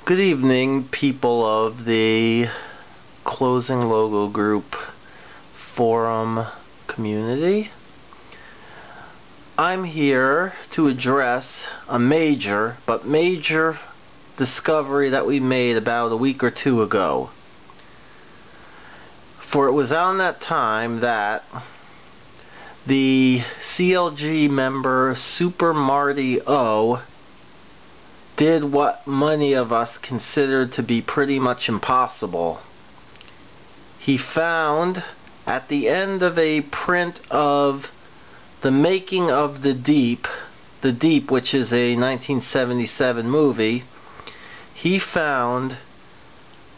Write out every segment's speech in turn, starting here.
Good evening, people of the Closing Logo Group forum community. I'm here to address a major discovery that we made about a week or two ago. For it was on that time that the CLG member Supermartyo did what many of us considered to be pretty much impossible. He found at the end of a print of The Making of the Deep, which is a 1977 movie, he found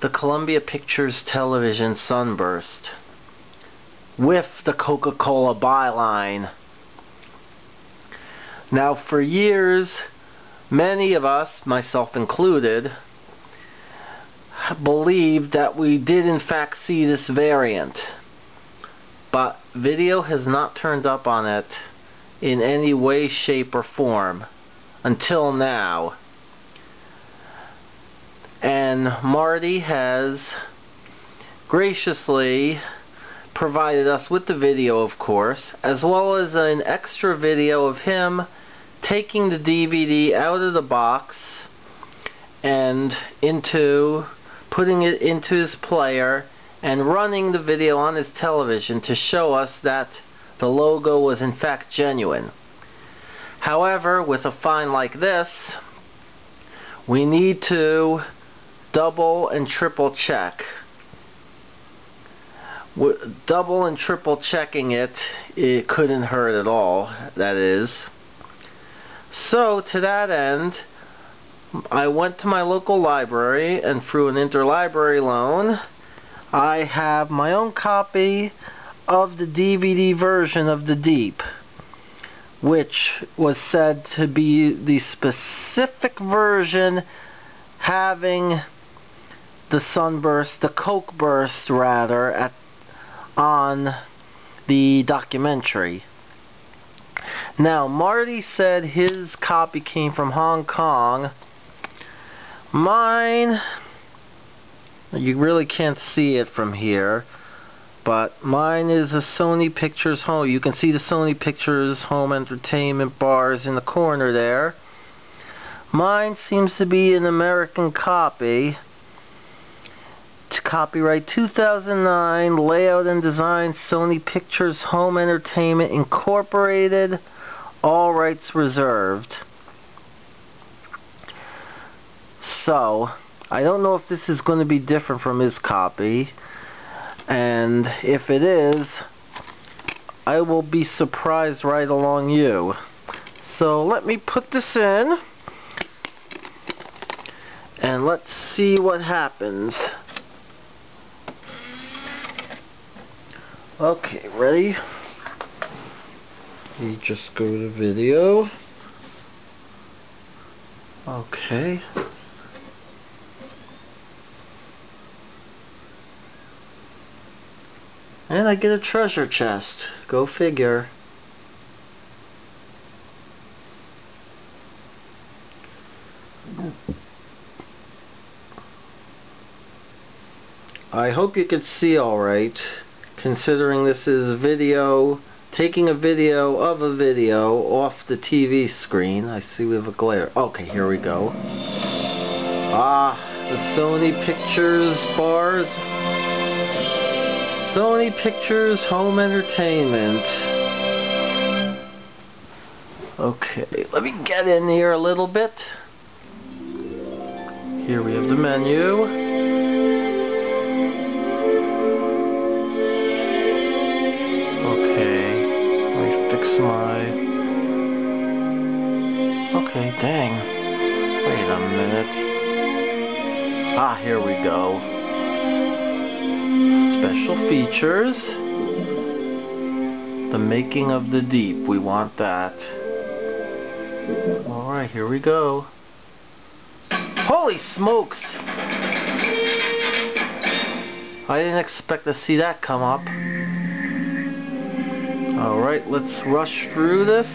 the Columbia Pictures television Sunburst with the Coca-Cola byline. Now, for years, many of us, myself included, believed that we did in fact see this variant, but video has not turned up on it in any way, shape, or form until now. And Marty has graciously provided us with the video, of course, as well as an extra video of him taking the DVD out of the box and putting it into his player and running the video on his television to show us that the logo was in fact genuine. However, with a find like this, we need to double and triple check. Double and triple checking it couldn't hurt at all, that is. So, to that end, I went to my local library, and through an interlibrary loan, I have my own copy of the DVD version of The Deep, which was said to be the specific version having the Sunburst, the Cokeburst rather, on the documentary. Now, Marty said his copy came from Hong Kong. Mine, you really can't see it from here, but mine is a Sony Pictures Home. You can see the Sony Pictures Home Entertainment bars in the corner there. Mine seems to be an American copy. Copyright 2009, layout and design, Sony Pictures Home Entertainment Incorporated, all rights reserved. So, I don't know if this is going to be different from his copy, and if it is, I will be surprised right along you. So let me put this in, and let's see what happens. Okay, ready? You just go to video. Okay. And I get a treasure chest. Go figure. I hope you can see alright, considering this is video, taking a video of a video off the TV screen. I see we have a glare. Okay, here we go. Ah, the Sony Pictures bars. Sony Pictures Home Entertainment. Okay, let me get in here a little bit. Here we have the menu. Okay, let me fix my... Okay, dang. Wait a minute. Ah, here we go. Special features. The Making of the Deep. We want that. Alright, here we go. Holy smokes! I didn't expect to see that come up. Alright, let's rush through this.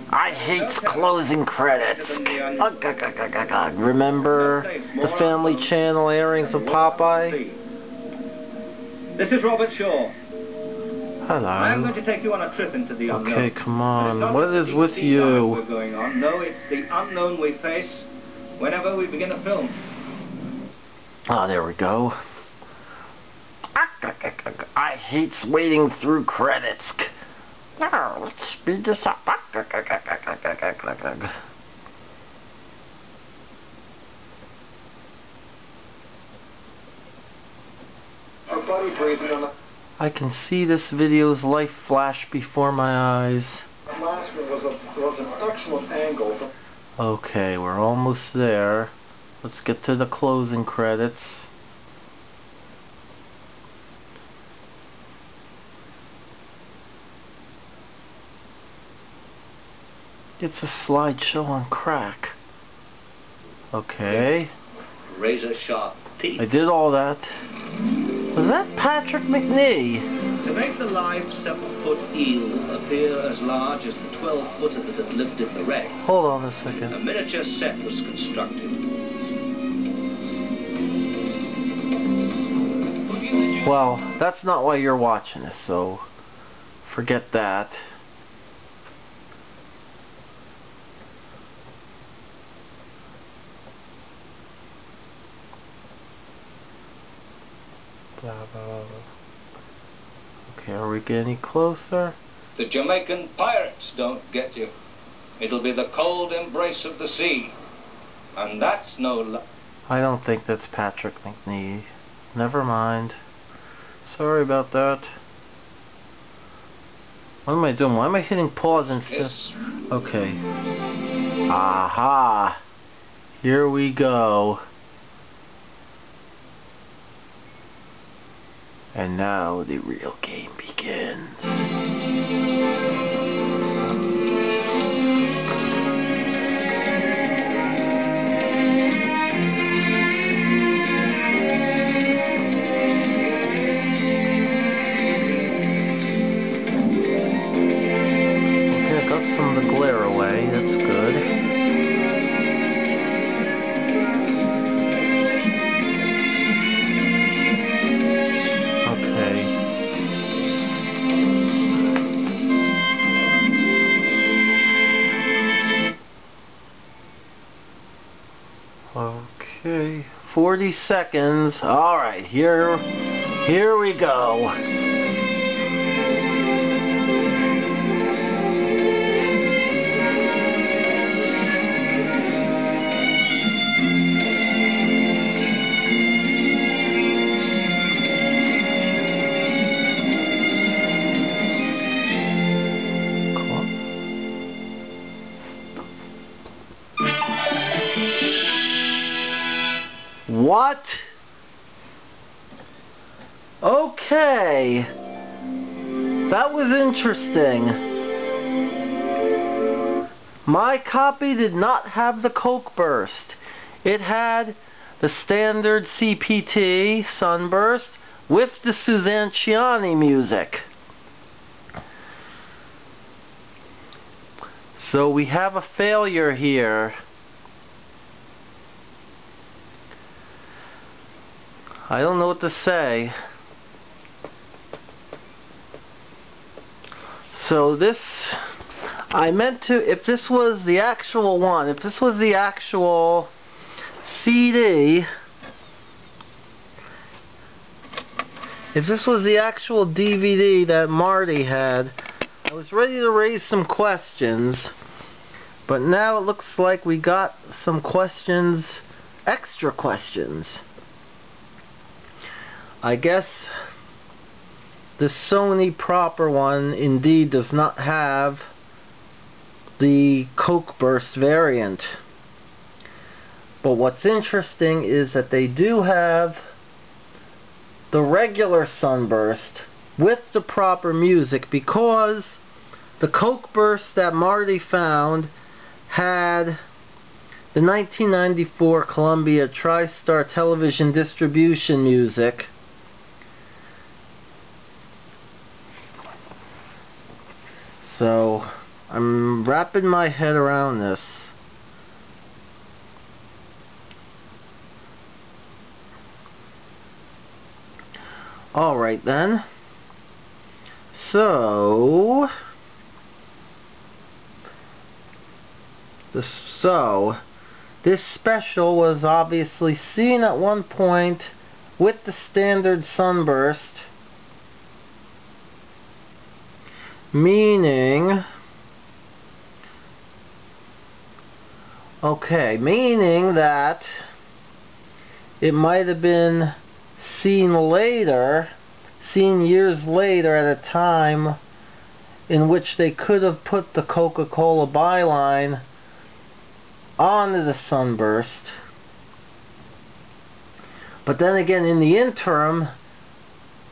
I hate closing credits. Remember the Family Channel airings of Popeye? This is Robert Shaw. Hello. I'm going to take you on a trip into the unknown. Okay, come on. What is with you? We're going on. No, it's the unknown we face whenever we begin a film. Ah, there we go. I hate waiting through credits. Now, let's speed this up. I can see this video's life flash before my eyes. Was an excellent angle. Okay, we're almost there. Let's get to the closing credits. It's a slideshow on crack. Okay. Razor sharp teeth. I did all that. Was that Patrick McNee? To make the live 7-foot eel appear as large as the 12-footer that had lived in the wreck, Hold on a second. a miniature set was constructed. Well, that's not why you're watching this, so forget that. Blah, blah, blah. Okay, are we getting closer? The Jamaican pirates don't get you. It'll be the cold embrace of the sea. And that's no I don't think that's Patrick McNee. Never mind. Sorry about that. What am I doing? Why am I hitting pause instead? Yes. Okay. Aha! Here we go. And now the real game begins. Okay, I got some of the glare away. That's good. Okay, 40 seconds. All right, here we go. What? Okay. That was interesting. My copy did not have the Cokeburst. It had the standard CPT Sunburst with the Suzanne Ciani music. So we have a failure here. I don't know what to say. So this, I meant to, if this was the actual one, if this was the actual CD, if this was the actual DVD that Marty had, I was ready to raise some questions, but now it looks like we got some questions, extra questions. I guess the Sony proper one indeed does not have the Cokeburst variant. But what's interesting is that they do have the regular Sunburst with the proper music, because the Cokeburst that Marty found had the 1994 Columbia TriStar television distribution music. So I'm wrapping my head around this. Alright then. So this special was obviously seen at one point with the standard sunburst, meaning that it might have been seen years later at a time in which they could have put the Coca-Cola byline onto the sunburst. But then again, in the interim,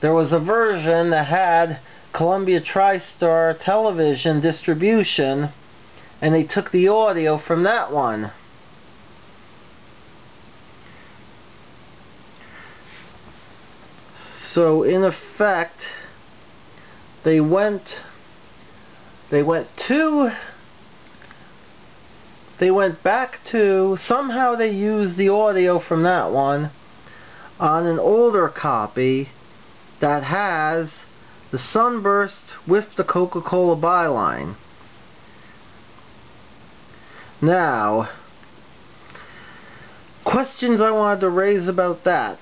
there was a version that had Columbia TriStar television distribution, and they took the audio from that one. So in effect, they went back to, somehow they used the audio from that one on an older copy that has the sunburst with the Coca-Cola byline. Now, questions I wanted to raise about that.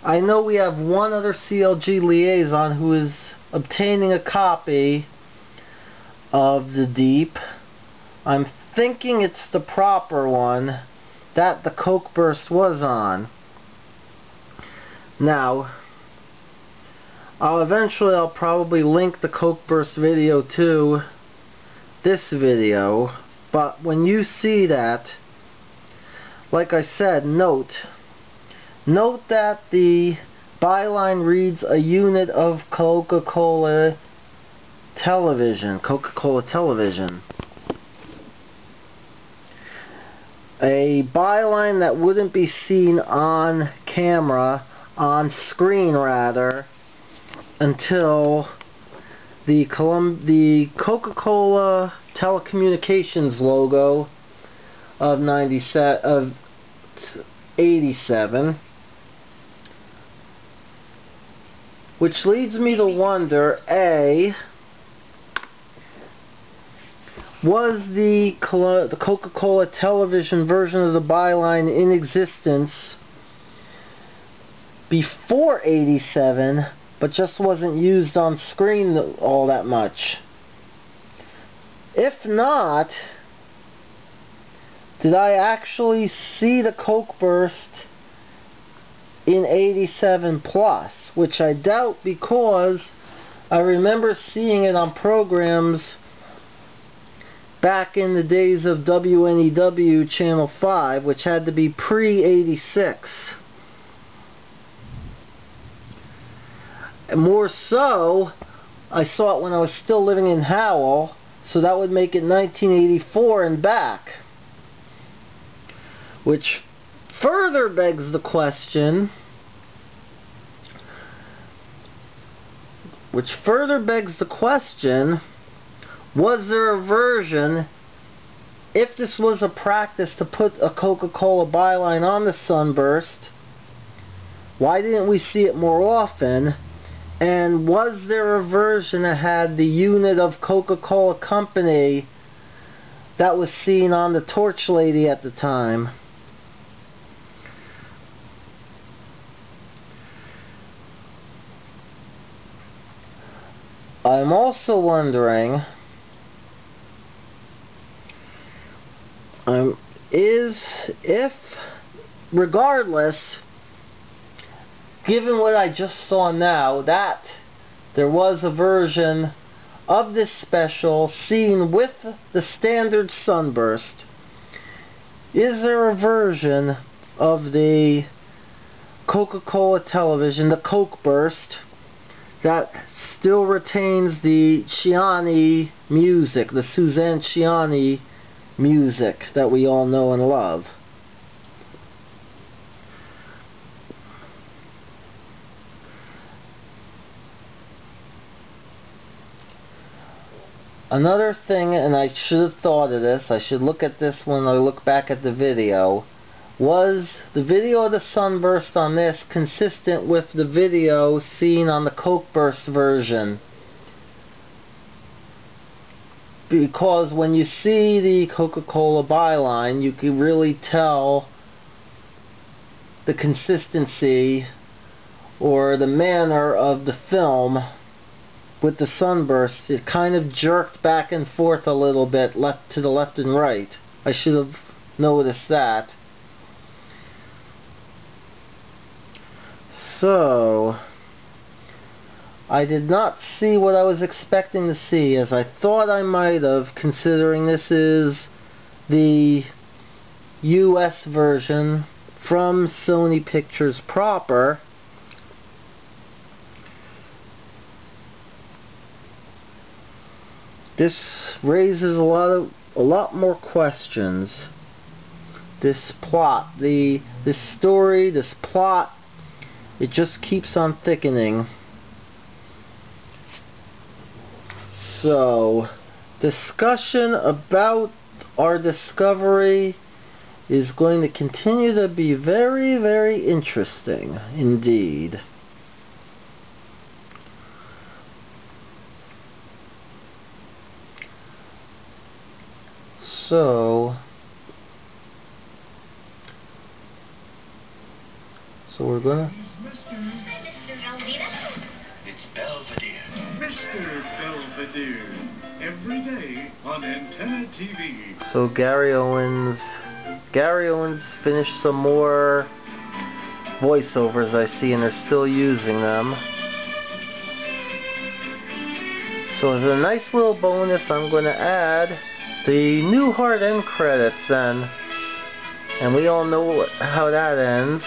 I know we have one other CLG liaison who is obtaining a copy of the Deep. I'm thinking it's the proper one that the Cokeburst was on. Now, I'll probably link the Cokeburst video to this video, but when you see that, like I said, note that the byline reads a unit of Coca-Cola television. A byline that wouldn't be seen on camera, on screen rather, until the Coca-Cola telecommunications logo of 87. Which leads me to wonder, A, was the Coca-Cola television version of the byline in existence before 87, but just wasn't used on screen all that much? If not, did I actually see the Cokeburst in 87 plus, which I doubt, because I remember seeing it on programs back in the days of WNEW Channel 5, which had to be pre-86. More so, I saw it when I was still living in Howell, so that would make it 1984 and back. Which further begs the question, was there a version, if this was a practice to put a Coca-Cola byline on the sunburst, why didn't we see it more often? And was there a version that had the unit of Coca-Cola Company that was seen on the Torch Lady at the time? I'm also wondering, regardless, given what I just saw now, that there was a version of this special seen with the standard sunburst, is there a version of the Coca-Cola television, the Cokeburst, that still retains the Ciani music, the Suzanne Ciani music that we all know and love? Another thing, and I should have thought of this, I should look at this when I look back at the video, was the video of the sunburst on this consistent with the video seen on the Cokeburst version? Because when you see the Coca-Cola byline, you can really tell the consistency or the manner of the film with the sunburst. It kind of jerked back and forth a little bit, left to the left and right. I should have noticed that. So, I did not see what I was expecting to see, as I thought I might have, considering this is the US version from Sony Pictures proper. This raises a lot more questions. This plot, this story, this plot, it just keeps on thickening. So, discussion about our discovery is going to continue to be very, very interesting indeed. So we're gonna... It's Belvedere. Mr. Belvedere. Every day on Antenna TV. So Gary Owens finished some more voiceovers, I see, and they're still using them. So as a nice little bonus, I'm going to add the new hard end credits then. And we all know how that ends.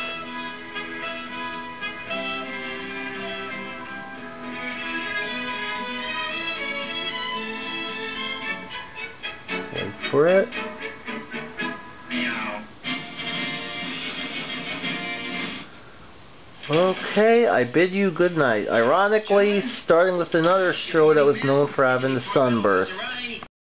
Wait for it. Okay, I bid you good night. Ironically, starting with another show that was known for having the sunburst.